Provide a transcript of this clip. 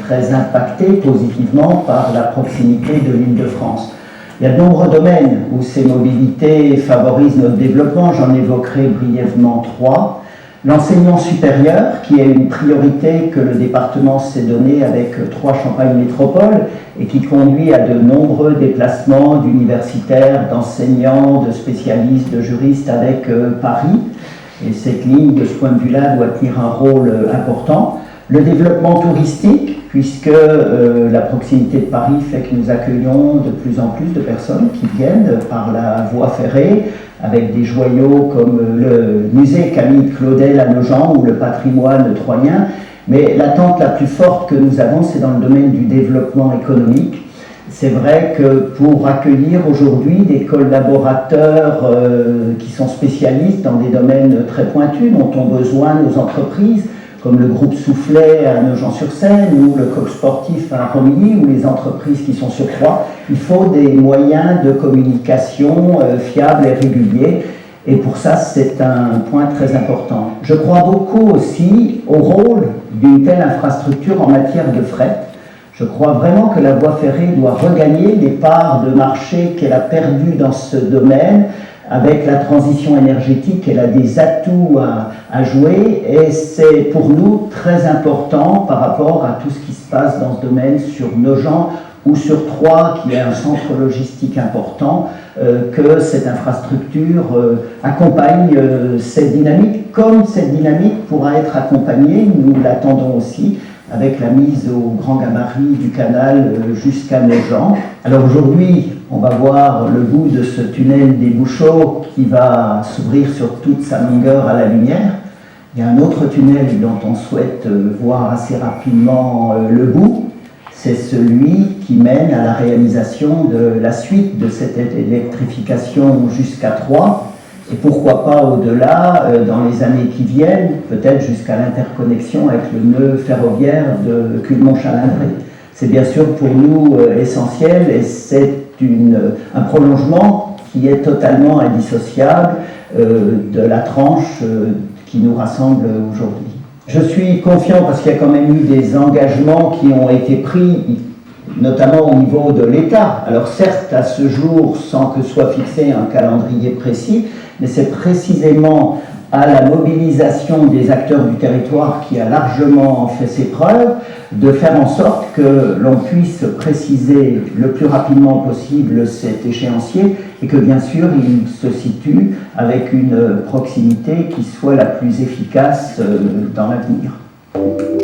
très impacté positivement par la proximité de l'Île-de-France. Il y a de nombreux domaines où ces mobilités favorisent notre développement, j'en évoquerai brièvement 3. L'enseignement supérieur, qui est une priorité que le département s'est donnée avec 3 Champagne Métropole et qui conduit à de nombreux déplacements d'universitaires, d'enseignants, de spécialistes, de juristes avec Paris. Et cette ligne, de ce point de vue-là, doit tenir un rôle important. Le développement touristique, puisque la proximité de Paris fait que nous accueillons de plus en plus de personnes qui viennent par la voie ferrée, avec des joyaux comme le musée Camille Claudel à Nogent ou le patrimoine troyen. Mais l'attente la plus forte que nous avons, c'est dans le domaine du développement économique. C'est vrai que pour accueillir aujourd'hui des collaborateurs qui sont spécialistes dans des domaines très pointus dont ont besoin nos entreprises, comme le groupe Soufflet à Nogent-sur-Seine ou le Coq Sportif à Romilly ou les entreprises qui sont sur Troyes, il faut des moyens de communication fiables et réguliers. Et pour ça, c'est un point très important. Je crois beaucoup aussi au rôle d'une telle infrastructure en matière de fret. Je crois vraiment que la voie ferrée doit regagner les parts de marché qu'elle a perdues dans ce domaine. Avec la transition énergétique, elle a des atouts à jouer et c'est pour nous très important par rapport à tout ce qui se passe dans ce domaine sur Nogent ou sur Troyes, qui est un centre logistique important, que cette infrastructure accompagne cette dynamique, comme cette dynamique pourra être accompagnée, nous l'attendons aussi, avec la mise au grand gabarit du canal jusqu'à Nogent. Alors aujourd'hui, on va voir le bout de ce tunnel des Bouchots qui va s'ouvrir sur toute sa longueur à la lumière. Il y a un autre tunnel dont on souhaite voir assez rapidement le bout. C'est celui qui mène à la réalisation de la suite de cette électrification jusqu'à Troyes. Et pourquoi pas au-delà, dans les années qui viennent, peut-être jusqu'à l'interconnexion avec le nœud ferroviaire de Culmont-Chalindré. C'est bien sûr pour nous essentiel et c'est un prolongement qui est totalement indissociable de la tranche qui nous rassemble aujourd'hui. Je suis confiant parce qu'il y a quand même eu des engagements qui ont été pris, notamment au niveau de l'État. Alors certes, à ce jour, sans que soit fixé un calendrier précis, mais c'est précisément à la mobilisation des acteurs du territoire qui a largement fait ses preuves, de faire en sorte que l'on puisse préciser le plus rapidement possible cet échéancier et que bien sûr il se situe avec une proximité qui soit la plus efficace dans l'avenir.